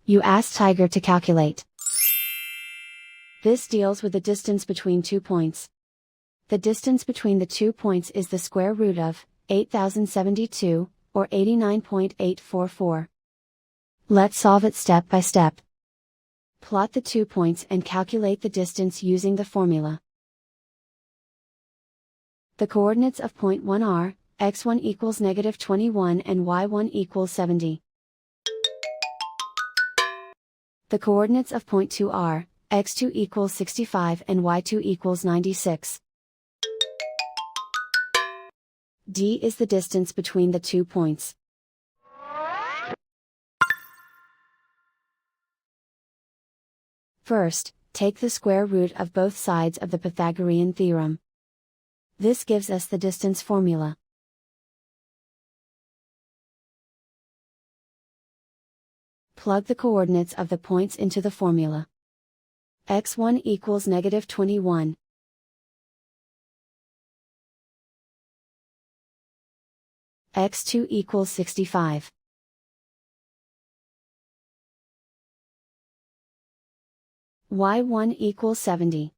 You ask Tiger to calculate. This deals with the distance between 2 points. The distance between the 2 points is the square root of 8072, or 89.844. Let's solve it step by step. Plot the 2 points and calculate the distance using the formula. The coordinates of point 1 are, x1 equals -21 and y1 equals 70. The coordinates of point 2 are, x2 equals 65 and y2 equals 96. D is the distance between the 2 points. First, take the square root of both sides of the Pythagorean theorem. This gives us the distance formula. Plug the coordinates of the points into the formula. x1 equals -21. x2 equals 65. y1 equals 70.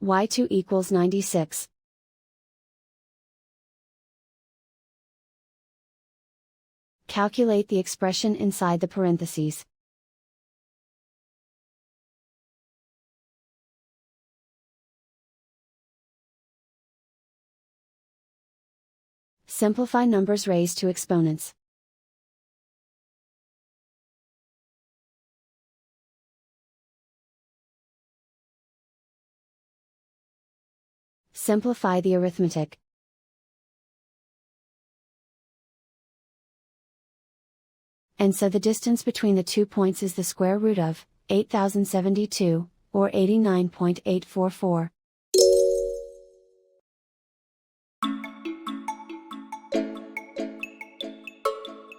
y2 equals 96. Calculate the expression inside the parentheses. Simplify numbers raised to exponents. Simplify the arithmetic. And so the distance between the 2 points is the square root of 8072, or 89.844.